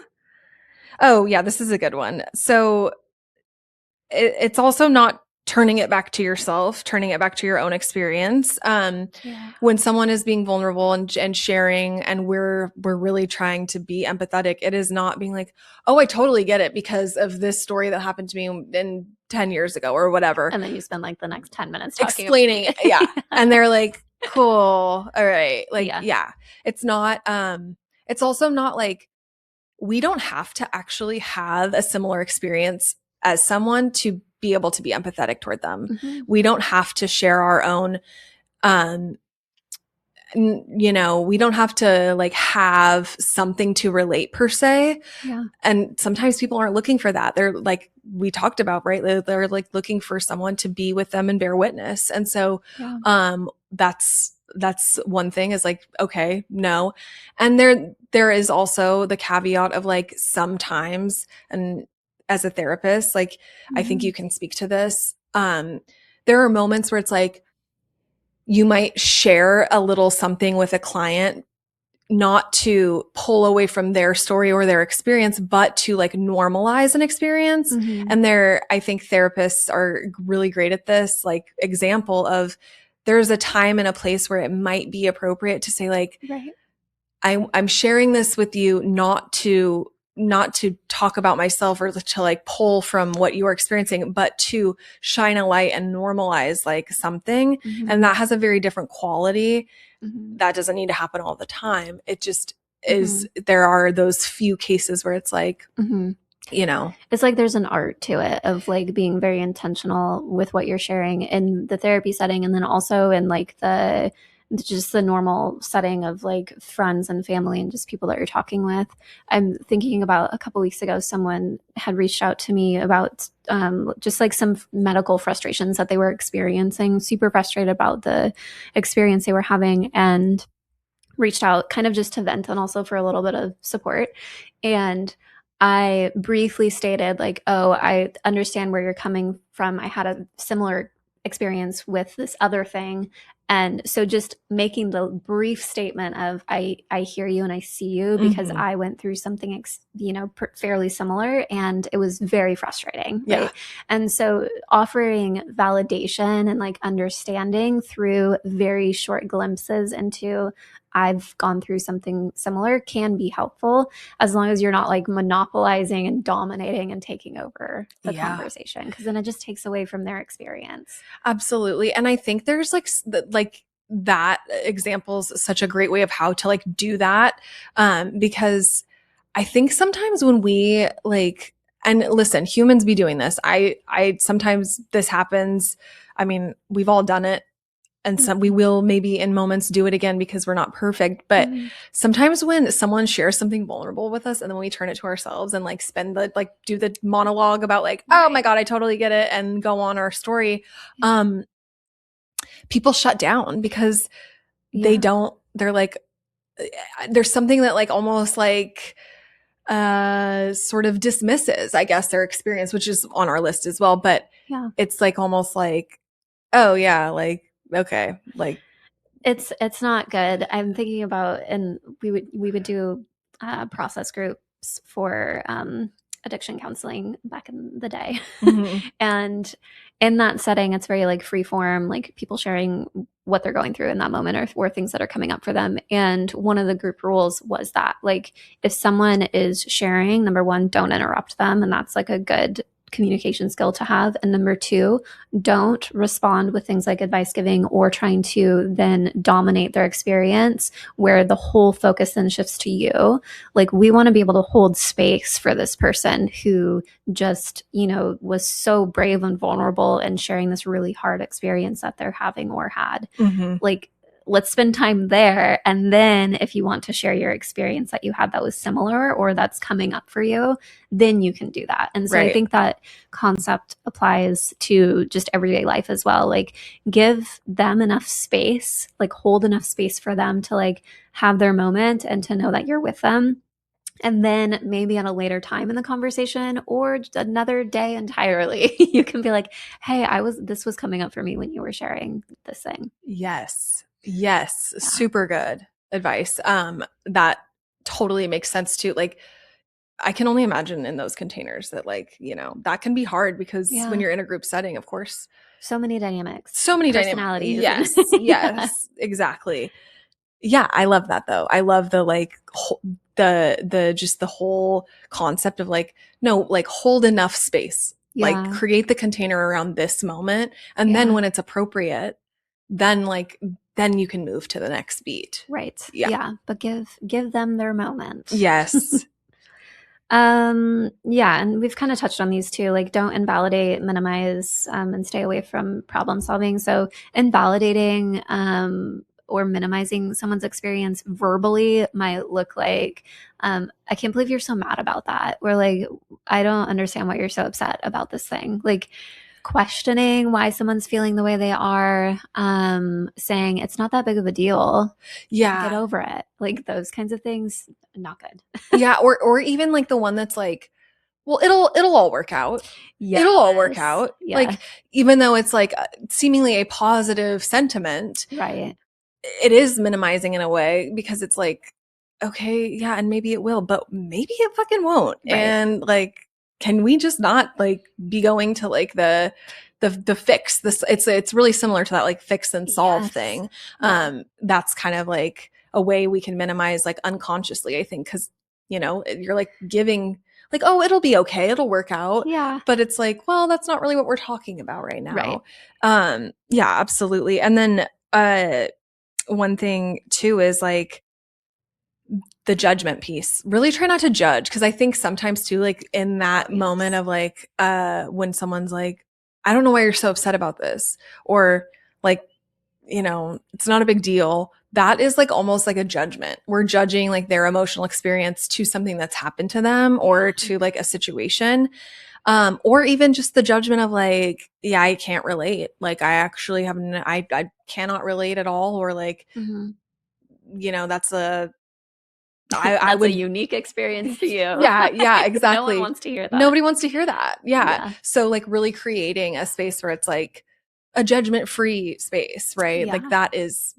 oh yeah, this is a good one. So it's also not turning it back to yourself, turning it back to your own experience. Yeah. When someone is being vulnerable and sharing, and we're really trying to be empathetic, it is not being like, "Oh, I totally get it because of this story that happened to me in 10 years ago or whatever." And then you spend like the next 10 minutes talking Explaining it. Yeah. And they're like, "Cool. All right." Like, Yeah. yeah. It's not it's also not like we don't have to actually have a similar experience as someone to be able to be empathetic toward them. Mm-hmm. We don't have to share our own um we don't have to like have something to relate per se. Yeah. And sometimes people aren't looking for that. They're like we talked about, right? They're like looking for someone to be with them and bear witness. And so Yeah. That's one thing is like, okay, no. And there is also the caveat of like sometimes, and as a therapist, like I think Mm-hmm. you can speak to this. There are moments where it's like you might share a little something with a client, not to pull away from their story or their experience, but to like normalize an experience. Mm-hmm. And I think therapists are really great at this, like example of there's a time and a place where it might be appropriate to say like, Right. I'm sharing this with you not to talk about myself or to like pull from what you are experiencing, but to shine a light and normalize like something. Mm-hmm. And that has a very different quality. Mm-hmm. That doesn't need to happen all the time. It just is, Mm-hmm. there are those few cases where it's like, Mm-hmm. you know, It's like there's an art to it of like being very intentional with what you're sharing in the therapy setting, and then also in like the normal setting of like friends and family and just people that you're talking with. I'm thinking about a couple weeks ago, someone had reached out to me about just like some medical frustrations that they were experiencing, super frustrated about the experience they were having, and reached out kind of just to vent and also for a little bit of support. And I briefly stated, like, oh, I understand where you're coming from. I had a similar experience with this other thing. And so just making the brief statement of, I hear you and I see you because mm-hmm. I went through something, fairly similar, and it was very frustrating. Yeah. Right. And so offering validation and like understanding through very short glimpses into, I've gone through something similar, can be helpful, as long as you're not like monopolizing and dominating and taking over the conversation, because then it just takes away from their experience. Absolutely. And I think there's like that example's such a great way of how to like do that. Because I think sometimes when we like, and listen, humans be doing this. I sometimes this happens. I mean, we've all done it. And some we will maybe in moments do it again because we're not perfect. But sometimes when someone shares something vulnerable with us and then we turn it to ourselves and like do the monologue about like, oh my God, I totally get it, and go on our story, people shut down because they're like, there's something that like almost like sort of dismisses, I guess, their experience, which is on our list as well. But it's like almost like, oh yeah, like, okay, like, it's not good. I'm thinking about, and we would do process groups for addiction counseling back in the day. mm-hmm. And in that setting, it's very like free form, like people sharing what they're going through in that moment, or things that are coming up for them. And one of the group rules was that, like, if someone is sharing, number one, don't interrupt them. And that's like a good communication skill to have. And number two, don't respond with things like advice giving or trying to then dominate their experience where the whole focus then shifts to you. Like, we want to be able to hold space for this person who just, was so brave and vulnerable and sharing this really hard experience that they're having or had. Mm-hmm. Like, let's spend time there. And then if you want to share your experience that you had that was similar or that's coming up for you, then you can do that. And so I think that concept applies to just everyday life as well. Like, give them enough space, like hold enough space for them to like have their moment and to know that you're with them. And then maybe at a later time in the conversation or another day entirely, you can be like, hey, this was coming up for me when you were sharing this thing. Yes. Yes. Yeah. Super good advice. That totally makes sense too. Like, I can only imagine in those containers that that can be hard because when you're in a group setting, of course, so many dynamics, so many dynamics. personalities. Yes. Yeah. Yes. Exactly. Yeah. I love that though. I love the just the whole concept of no, hold enough space, create the container around this moment. And then when it's appropriate, then then you can move to the next beat. Right. Yeah. But give them their moment. Yes. Yeah, and we've kind of touched on these too. Like, don't invalidate, minimize, and stay away from problem solving. So invalidating or minimizing someone's experience verbally might look like, I can't believe you're so mad about that. Or like, I don't understand why you're so upset about this thing. Like, questioning why someone's feeling the way they are, saying it's not that big of a deal. Yeah. Get over it. Like, those kinds of things, not good. Yeah. Or even the one that's well, it'll all work out. Yes. It'll all work out. Yeah. Even though it's seemingly a positive sentiment. Right. It is minimizing in a way because it's okay, yeah, and maybe it will, but maybe it fucking won't. Right. And can we just not be going to the fix this? It's really similar to that fix and solve thing. Yeah. That's kind of a way we can minimize unconsciously, I think, because you're giving oh, it'll be okay, it'll work out. Yeah. But it's well, that's not really what we're talking about right now. Right. Yeah, absolutely. And then one thing too is the judgment piece. Really try not to judge, because I think sometimes too, in that moment of when someone's I don't know why you're so upset about this, or it's not a big deal. That is almost like a judgment. We're judging their emotional experience to something that's happened to them or to a situation. Or even just the judgment of yeah, I can't relate. I actually I cannot relate at all. Or that's I would a unique experience to you. Yeah, exactly. No one wants to hear that. Nobody wants to hear that. Yeah. So really creating a space where it's a judgment-free space, right? Yeah. That is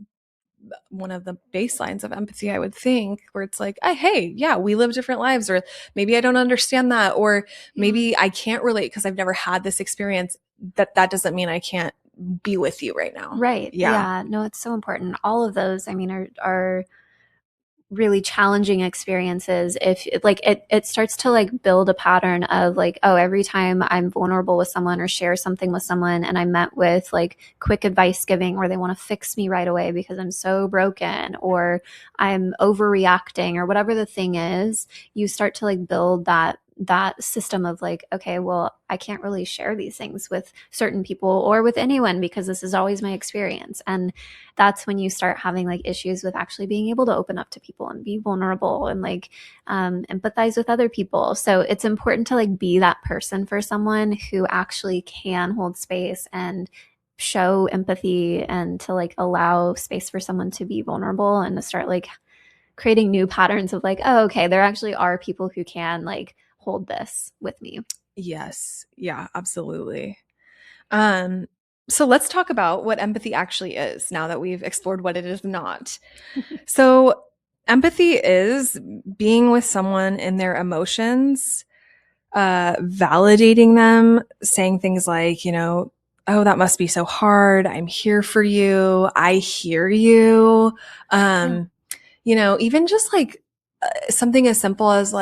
one of the baselines of empathy, I would think, where it's hey, yeah, we live different lives, or maybe I don't understand that, or maybe I can't relate because I've never had this experience. That doesn't mean I can't be with you right now. Right. Yeah. No, it's so important. All of those, I mean, are really challenging experiences. If it starts to build a pattern of oh, every time I'm vulnerable with someone or share something with someone and I'm met with quick advice giving, or they want to fix me right away because I'm so broken, or I'm overreacting, or whatever the thing is, you start to build that system of okay, well, I can't really share these things with certain people or with anyone because this is always my experience. And that's when you start having issues with actually being able to open up to people and be vulnerable and empathize with other people. So it's important to be that person for someone who actually can hold space and show empathy, and to allow space for someone to be vulnerable, and to start creating new patterns of oh, okay, there actually are people who can hold this with me. Yes. Yeah, absolutely. So let's talk about what empathy actually is now that we've explored what it is not. So empathy is being with someone in their emotions, validating them, saying things oh, that must be so hard. I'm here for you. I hear you. Even just something as simple as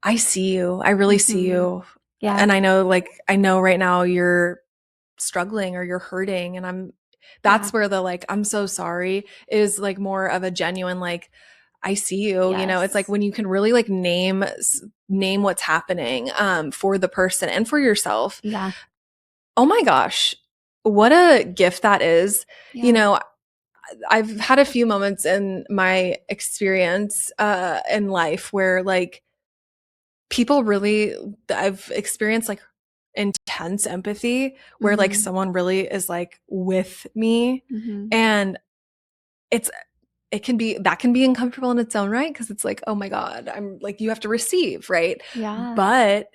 I see you. I really see you. Yeah. And I know right now you're struggling or you're hurting, and Yeah. that's where the like I'm so sorry is like more of a genuine like I see you, it's like Yes. when you can really like name what's happening for the person and for yourself. Yeah. Oh my gosh, what a gift that is. You Yeah. know, I've had a few moments in my experience in life where like people really I've experienced like intense empathy where like Mhm. someone really is like with me, Mhm. and it's it can be that can be uncomfortable in its own right because it's like, oh my god, I'm like you have to receive, right? Yeah. But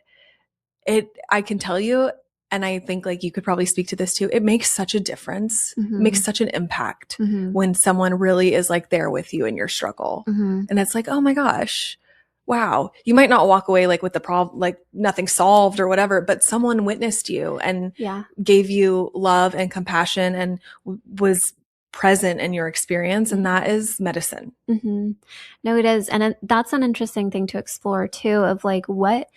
I can tell you, and I think like you could probably speak to this too, it makes such a difference. It makes Mhm. such an impact Mhm. when someone really is like there with you in your struggle. Mhm. And it's like, oh my gosh, wow. You might not walk away like with the problem, like nothing solved or whatever, but someone witnessed you and Yeah. gave you love and compassion and was present in your experience. And that Mhm. is medicine. Mhm. No, it is, and that's an interesting thing to explore too. Of like, what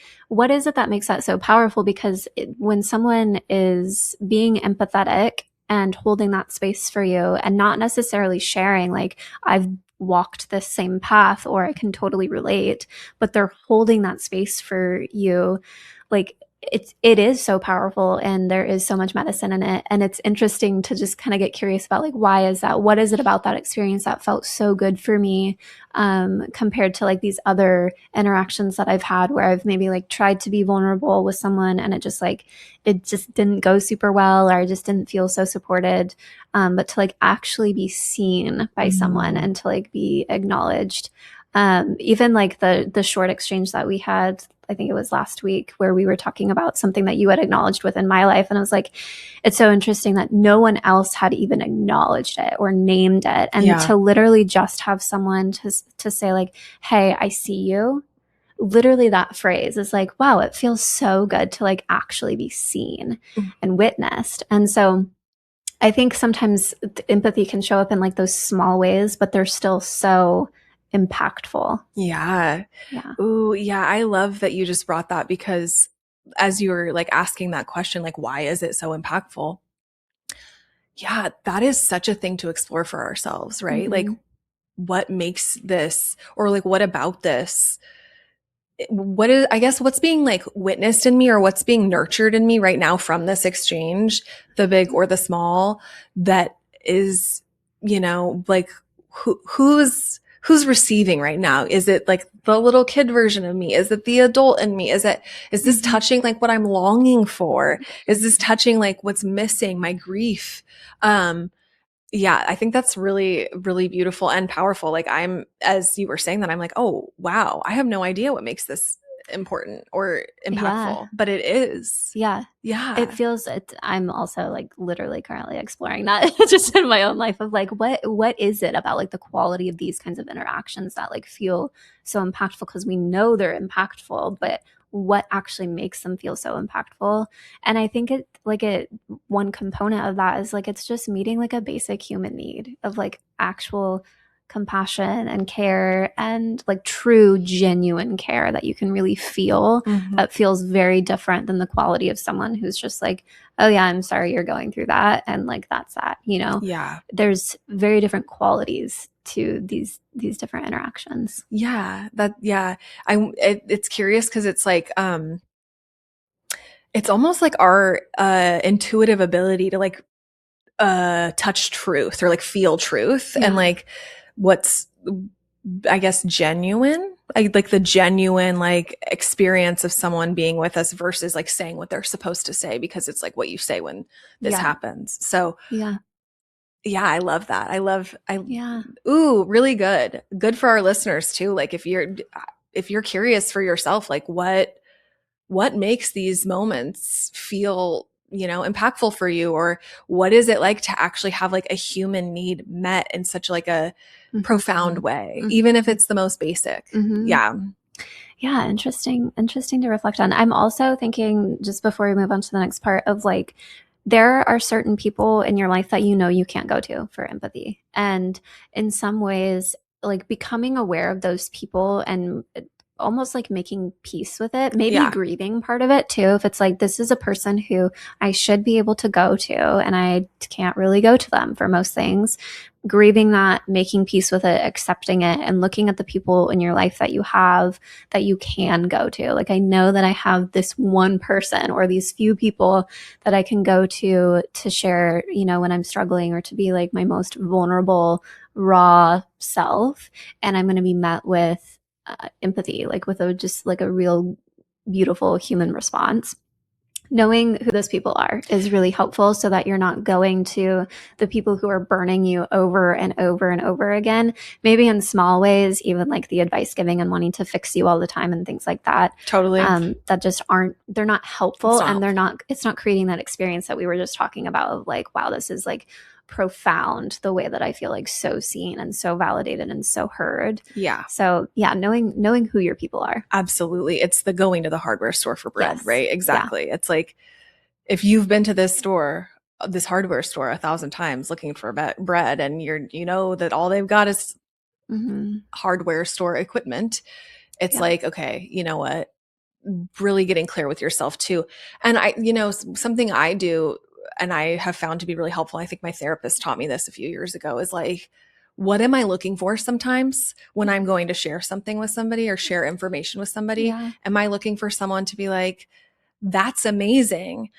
is it that makes that so powerful? Because when someone is being empathetic and holding that space for you, and not necessarily sharing, like I've walked this same path, or I can totally relate, but they're holding that space for you, like it is so powerful, and there is so much medicine in it. And it's interesting to just kind of get curious about like, why is that? What is it about that experience that felt so good for me, compared to like these other interactions that I've had where I've maybe like tried to be vulnerable with someone, and it just didn't go super well, or I just didn't feel so supported. But to like actually be seen by someone Mm. and to like be acknowledged. Even like the short exchange that we had, I think it was last week, where we were talking about something that you had acknowledged within my life. And I was like, it's so interesting that no one else had even acknowledged it or named it. And Yeah. to literally just have someone to say like, hey, I see you. Literally that phrase is like, wow, it feels so good to like actually be seen and witnessed. And so I think sometimes empathy can show up in like those small ways, but they're still so impactful. Yeah. Yeah. Ooh, yeah, I love that you just brought that because as you were like asking that question, like, why is it so impactful? Yeah, that is such a thing to explore for ourselves, right? Like, Mm-hmm. what makes this, or like, what about this? What is, I guess, what's being like witnessed in me or what's being nurtured in me right now from this exchange, the big or the small, that is, like who's receiving right now? Is it like the little kid version of me? Is it the adult in me? Is this Mm-hmm. touching like what I'm longing for? Is this touching like what's missing, my grief? Yeah, I think that's really, really beautiful and powerful. Like as you were saying that, I'm like, oh, wow, I have no idea what makes this important or Yeah. impactful, but it is. Yeah. It Yeah. feels it, I'm also like literally currently exploring that just in my own life of like what is it about like the quality of these kinds of interactions that like feel so impactful, because we know they're impactful, but what actually makes them feel so impactful? And I think one component of that is like it's just meeting like a basic human need of like actual compassion and care, and like true genuine care that you can really feel, Mhm. that feels very different than the quality of someone who's just like, oh yeah, I'm sorry you're going through that, and like that's that. Yeah. There's very different qualities to these different interactions. Yeah. Yeah. It's curious because it's like, it's almost like our intuitive ability to like touch truth or like feel truth and Yeah. like what's I guess genuine, like the genuine like experience of someone being with us versus like saying what they're supposed to say because it's like what you say when this Yeah. happens. So Yeah. yeah, I love that. I Yeah. ooh, really good. Good for our listeners too. Like if you're curious for yourself, like what makes these moments feel, impactful for you, or what is it like to actually have like a human need met in such like a profound Mm-hmm. way, even if Mm-hmm. it's the most basic. Mm-hmm. Yeah. Yeah, interesting to reflect on. I'm also thinking, just before we move on to the next part, of like there are certain people in your life that you can't go to for empathy. And in some ways, like becoming aware of those people and almost like making peace with it, maybe Yeah, grieving part of it too. If it's like, this is a person who I should be able to go to, and I can't really go to them for most things, grieving that, making peace with it, accepting it, and looking at the people in your life that you have that you can go to. Like, I know that I have this one person or these few people that I can go to share, when I'm struggling, or to be like my most vulnerable, raw self. And I'm going to be met with empathy, like with just like a real beautiful human response. Knowing who those people are is really helpful, so that you're not going to the people who are burning you over and over and over again, maybe in small ways, even like the advice giving and wanting to fix you all the time and things like that. totally. That just they're not It's helpful, not and helpful. it's not creating that experience that we were just talking about of like, wow, this is like profound, the way that I feel like so seen and so validated and so heard. Yeah. So yeah, knowing who your people are. Absolutely. It's the going to the hardware store for bread, Yes. right? Yeah. Exactly. It's like if you've been to this store, this hardware store 1,000 times looking for bread, and you know that all they've got is Mm-hmm. hardware store equipment. It's Yeah. like, okay, you know what? Really getting clear with yourself too. And something I do and I have found to be really helpful. I think my therapist taught me this a few years ago is like, what am I looking for sometimes when I'm going to share something with somebody or share information with somebody? Yeah. Am I looking for someone to be like, that's amazing.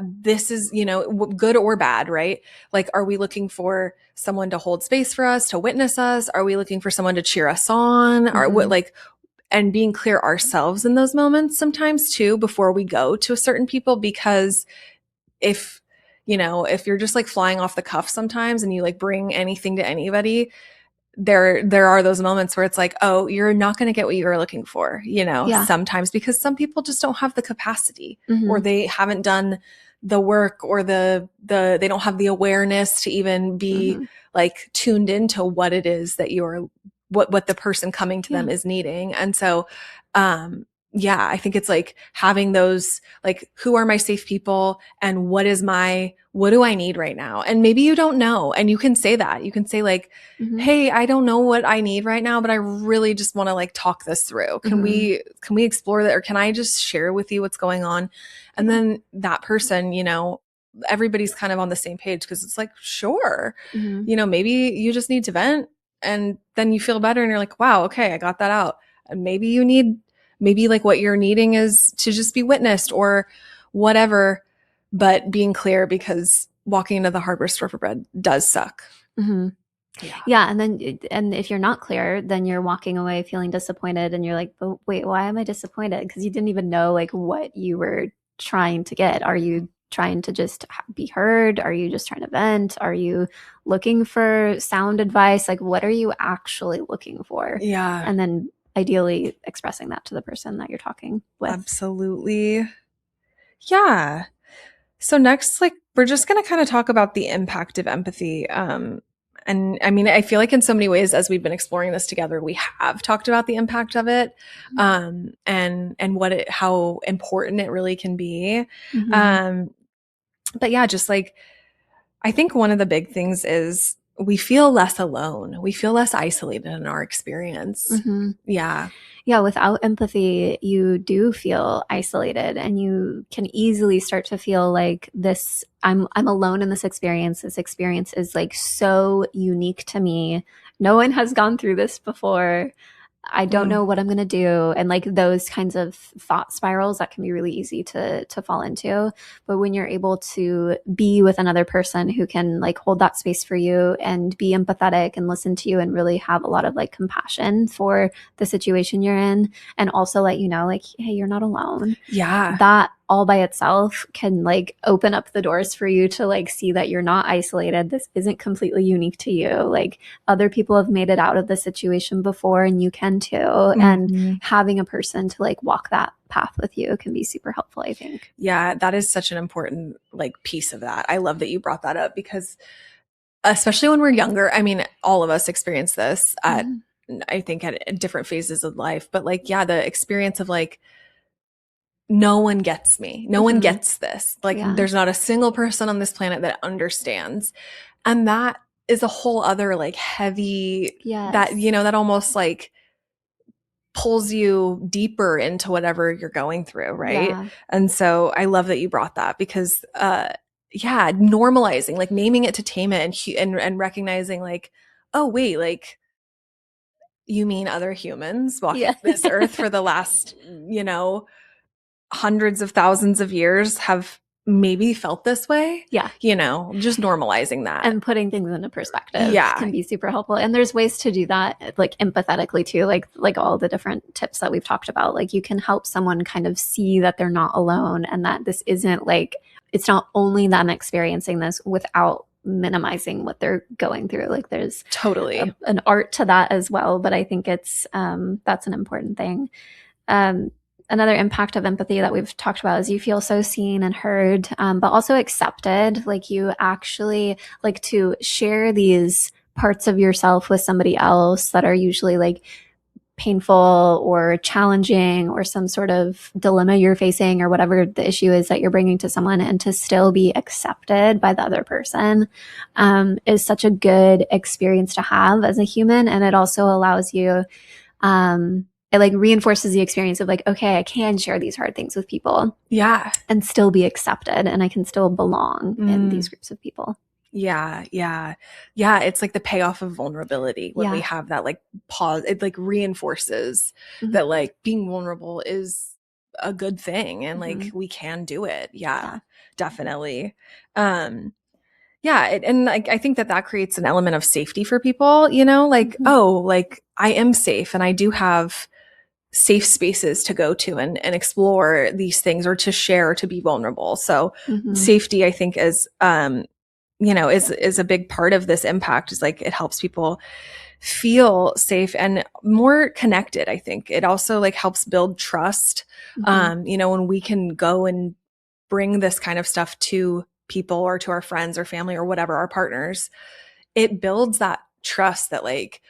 This is, good or bad, right? Like, are we looking for someone to hold space for us, to witness us? Are we looking for someone to cheer us on? Or what, Mm-hmm. like, and being clear ourselves in those moments sometimes too, before we go to certain people, because if, if you're just like flying off the cuff sometimes and you like bring anything to anybody, there are those moments where it's like, oh, you're not going to get what you were looking for, Yeah. sometimes, because some people just don't have the capacity, or Mm-hmm. they haven't done the work, or they don't have the awareness to even be Mm-hmm. like tuned into what it is that you're what the person coming to Yeah. them is needing. And so yeah, I think it's like having those, like, who are my safe people, and what do I need right now? And maybe you don't know, and you can say that. You can say like, Mm-hmm. hey, I don't know what I need right now, but I really just want to like talk this through. Can Mm-hmm. we explore that, or can I just share with you what's going on? And Yeah. then that person, everybody's kind of on the same page, because it's like, sure, Mm-hmm. maybe you just need to vent, and then you feel better and you're like, wow, okay, I got that out. And maybe like what you're needing is to just be witnessed or whatever, but being clear, because walking into the hardware store for bread does suck. Mm-hmm. Yeah. Yeah. And if you're not clear, then you're walking away feeling disappointed, and you're like, but wait, why am I disappointed? Because you didn't even know like what you were trying to get. Are you trying to just be heard? Are you just trying to vent? Are you looking for sound advice? Like, what are you actually looking for? Yeah, And then ideally expressing that to the person that you're talking with. absolutely. Yeah. So next, like, we're just going to kind of talk about the impact of empathy. And I mean, I feel like in so many ways, as we've been exploring this together, we have talked about the impact of it, and how important it really can be. Mm-hmm. Um, but yeah, just like, I think one of the big things is we feel less alone. We feel less isolated in our experience. Mm-hmm. Yeah. Yeah, without empathy, you do feel isolated, and you can easily start to feel like this I'm alone in this experience. This experience is like so unique to me. No one has gone through this before. I don't Mm. know what I'm going to do, and like those kinds of thought spirals that can be really easy to fall into. But when you're able to be with another person who can like hold that space for you and be empathetic and listen to you and really have a lot of like compassion for the situation you're in, and also let you know like, hey, you're not alone, Yeah. that all by itself can like open up the doors for you to like see that you're not isolated. This isn't completely unique to you. Like, other people have made it out of the situation before, and you can too. And Mhm. having a person to like walk that path with you can be super helpful, I think. Yeah, that is such an important like piece of that. I love that you brought that up, because especially when we're younger, I mean, all of us experience this at, Mhm. I think, at different phases of life, but like, yeah, the experience of like, no one gets me. No one Mhm. gets this. Like, Yeah. there's not a single person on this planet that understands. And that is a whole other like heavy, that, Yes. that almost like pulls you deeper into whatever you're going through, right? Yeah. And so I love that you brought that because yeah, normalizing, like naming it to tame it and recognizing like, oh wait, like you mean other humans walking Yeah. this earth for the last, hundreds of thousands of years have maybe felt this way, Yeah. just normalizing that. And putting things into perspective Yeah, can be super helpful. And there's ways to do that like empathetically too, like all the different tips that we've talked about. Like you can help someone kind of see that they're not alone and that this isn't like it's not only them experiencing this without minimizing what they're going through. Like there's totally. an art to that as well, but I think it's that's an important thing. Um, Another impact of empathy that we've talked about is you feel so seen and heard, but also accepted. Like you actually like to share these parts of yourself with somebody else that are usually like painful or challenging or some sort of dilemma you're facing or whatever the issue is that you're bringing to someone, and to still be accepted by the other person is such a good experience to have as a human. And it also allows you it like reinforces the experience of like, okay, I can share these hard things with people Yeah. and still be accepted, and I can still belong in these Mm. groups of people. Yeah, yeah. Yeah, it's like the payoff of vulnerability when we Yeah. have that like pause. It like reinforces Mhm. that like being vulnerable is a good thing and like Mhm. we can do it. Yeah, Yeah. definitely. Um yeah, and like I think that that creates an element of safety for people, like Mhm. oh, like I am safe and I do have safe spaces to go to and explore these things or to share or to be vulnerable. So Mhm. safety I think is a big part of this impact. Is like it helps people feel safe and more connected. I think it also like helps build trust. Mhm. When we can go and bring this kind of stuff to people or to our friends or family or whatever, our partners, it builds that trust that like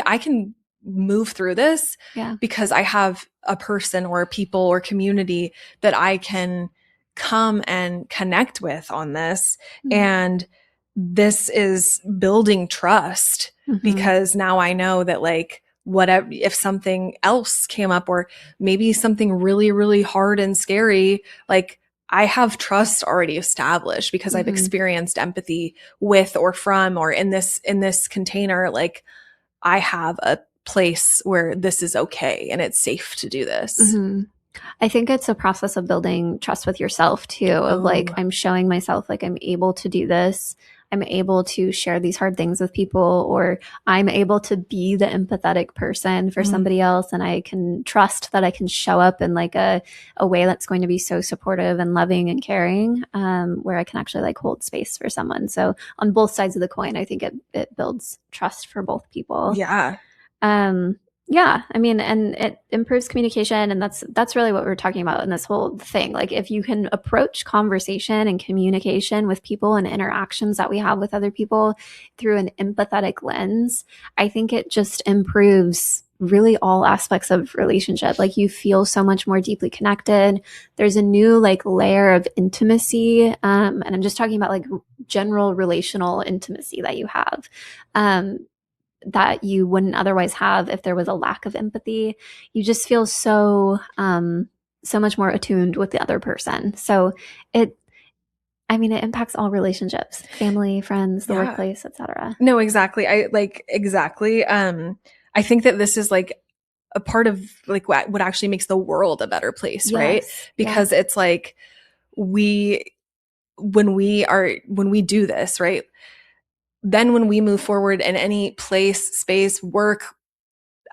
I can move through this Yeah. because I have a person or a people or community that I can come and connect with on this. Mhm. And this is building trust Mhm. because now I know that like whatever, if something else came up or maybe something really, really hard and scary, like I have trust already established because I've Mhm. experienced empathy with or from or in this container. Like I have a place where this is okay and it's safe to do this. Mhm. I think it's a process of building trust with yourself too, of like, Oh, I'm showing myself like I'm able to do this. I'm able to share these hard things with people, or I'm able to be the empathetic person for mm, somebody else. And I can trust that I can show up in like a way that's going to be so supportive and loving and caring, where I can actually like hold space for someone. So on both sides of the coin, I think it builds trust for both people. yeah. Um, yeah, I mean, and it improves communication, and that's really what we're talking about in this whole thing. Like, if you can approach conversation and communication with people and interactions that we have with other people through an empathetic lens, I think it just improves really all aspects of relationship. Like, you feel so much more deeply connected. There's a new like layer of intimacy, and I'm just talking about like general relational intimacy that you have. That you wouldn't otherwise have if there was a lack of empathy. You just feel so much more attuned with the other person. So it I mean it impacts all relationships, family, friends, the Yeah. workplace, etc. No, exactly. Exactly. I think that this is like a part of like what actually makes the world a better place, right? Yes. Yeah. Because it's like we when we do this, right? Then when we move forward in any place, space, work,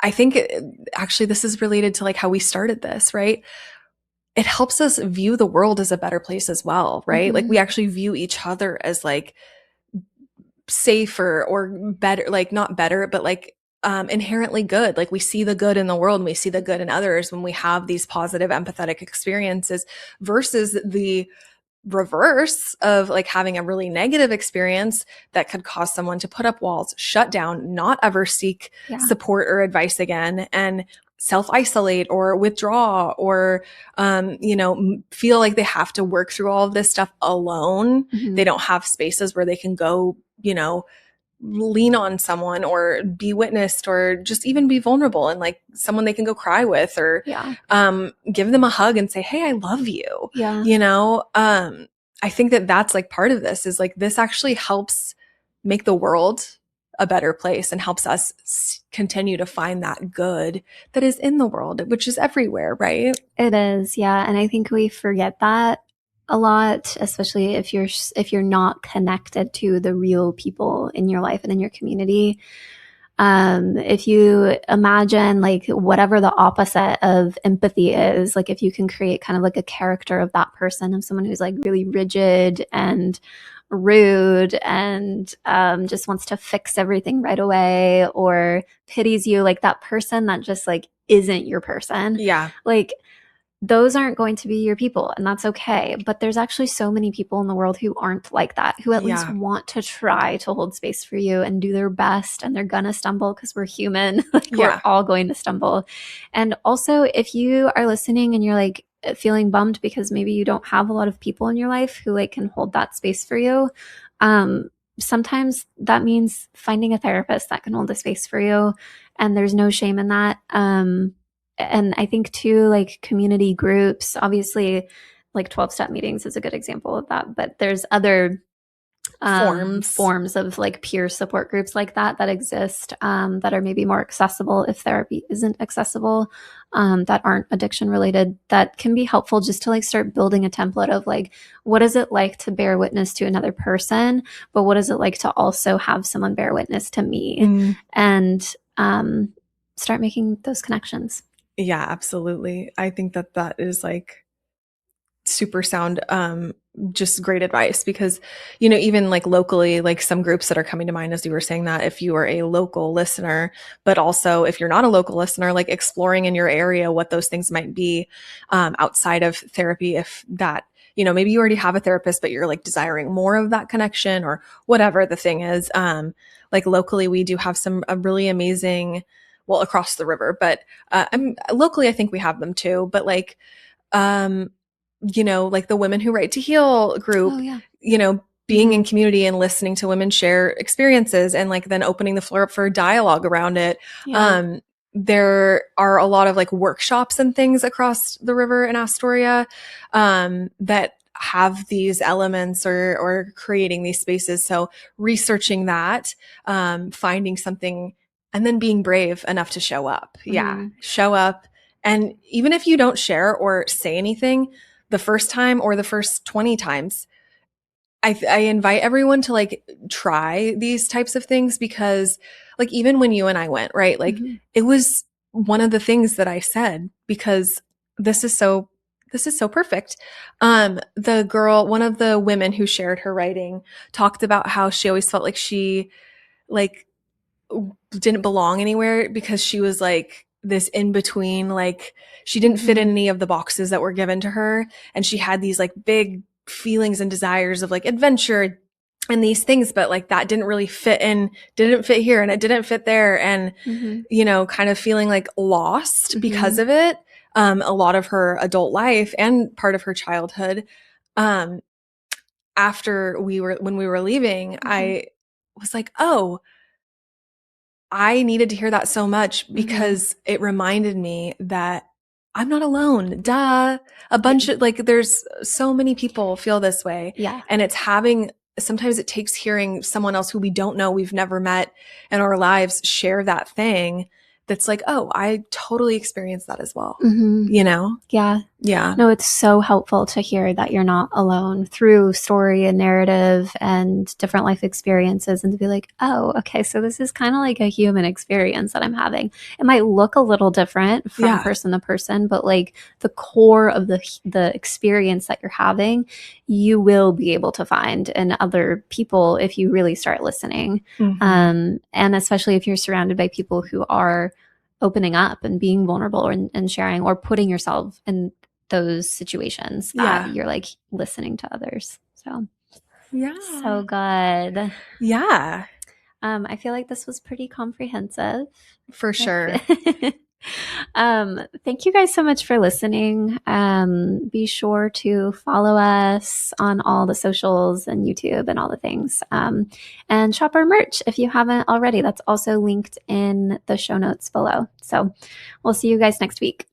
I think actually this is related to like how we started this, right? It helps us view the world as a better place as well, right? Like Mm-hmm. we actually view each other as like safer or better, like not better, but like inherently good. Like we see the good in the world and we see the good in others when we have these positive empathetic experiences versus the reverse of like having a really negative experience that could cause someone to put up walls, shut down, not ever seek Yeah. support or advice again, and self isolate or withdraw or, feel like they have to work through all of this stuff alone. Mm-hmm. They don't have spaces where they can go, lean on someone or be witnessed or just even be vulnerable and like someone they can go cry with or Yeah. give them a hug and say, hey, I love you. Yeah. You know, I think that that's like part of this is like this actually helps make the world a better place and helps us continue to find that good that is in the world, which is everywhere, right? It is, yeah, and I think we forget that a lot, especially if you're not connected to the real people in your life and in your community. If you imagine like whatever the opposite of empathy is, like if you can create kind of like a character of that person, of someone who's like really rigid and rude and just wants to fix everything right away or pities you, like that person that just like isn't your person, Yeah. like those aren't going to be your people, and that's okay. But there's actually so many people in the world who aren't like that, who at least Yeah. want to try to hold space for you and do their best, and they're gonna stumble because we're human. Like we're Yeah. all going to stumble. And also, if you are listening and you're like feeling bummed because maybe you don't have a lot of people in your life who like can hold that space for you, um, sometimes that means finding a therapist that can hold the space for you, and there's no shame in that. And I think too, like community groups, obviously, like 12-step meetings is a good example of that, but there's other Forms. forms of like peer support groups like that exist, that are maybe more accessible if therapy isn't accessible, that aren't addiction related, that can be helpful just to like start building a template of like, what is it like to bear witness to another person, but what is it like to also have someone bear witness to me, Mm. and start making those connections. Yeah, absolutely. I think that that is like super sound, just great advice because, you know, even like locally, like some groups that are coming to mind as you were saying that if you are a local listener, but also if you're not a local listener, like exploring in your area what those things might be, outside of therapy, if that, you know, maybe you already have a therapist, but you're like desiring more of that connection or whatever the thing is. Like locally, we do have some a really amazing, well, across the river, but locally, I think we have them too. But like, um, you know, like the Women Who Write to Heal Oh group, yeah. you know, being in community and listening to women share experiences and like then opening the floor up for dialogue around it. Yeah. There are a lot of like workshops and things across the river in Astoria, that have these elements or creating these spaces. So researching that, finding something and then being brave enough to show up. Yeah. Mm-hmm. Show up. And even if you don't share or say anything, the first time or the first 20 times, I invite everyone to like try these types of things because like even when you and I went, right? Like Mm-hmm. it was one of the things that I said because this is so this is so perfect. The girl, one of the women who shared her writing talked about how she always felt like she like didn't belong anywhere because she was like this in between, like she didn't fit in Mm-hmm. any of the boxes that were given to her. And she had these like big feelings and desires of like adventure and these things, but like that didn't really fit in, didn't fit here and it didn't fit there. And, Mm-hmm. you know, kind of feeling like lost because Mm-hmm. of it. A lot of her adult life and part of her childhood. Um, when we were leaving, Mm-hmm. I was like, oh, I needed to hear that so much Mm-hmm. because it reminded me that I'm not alone. Duh. A Yeah. bunch of like, there's so many people feel this way. Yeah. And it's having, sometimes it takes hearing someone else who we don't know, we've never met in our lives share that thing that's like, oh, I totally experienced that as well. Mm-hmm. You know? Yeah. Yeah. No, it's so helpful to hear that you're not alone through story and narrative and different life experiences, and to be like, oh, okay, so this is kind of like a human experience that I'm having. It might look a little different from Yeah. person to person, but like the core of the experience that you're having, you will be able to find in other people if you really start listening. Mm-hmm. And especially if you're surrounded by people who are opening up and being vulnerable and sharing or putting yourself in those situations that Yeah. you're like listening to others. So, Yeah. so good. Yeah. I feel like this was pretty comprehensive. For sure. Thank you guys so much for listening. Be sure to follow us on all the socials and YouTube and all the things. And shop our merch if you haven't already. That's also linked in the show notes below. So we'll see you guys next week.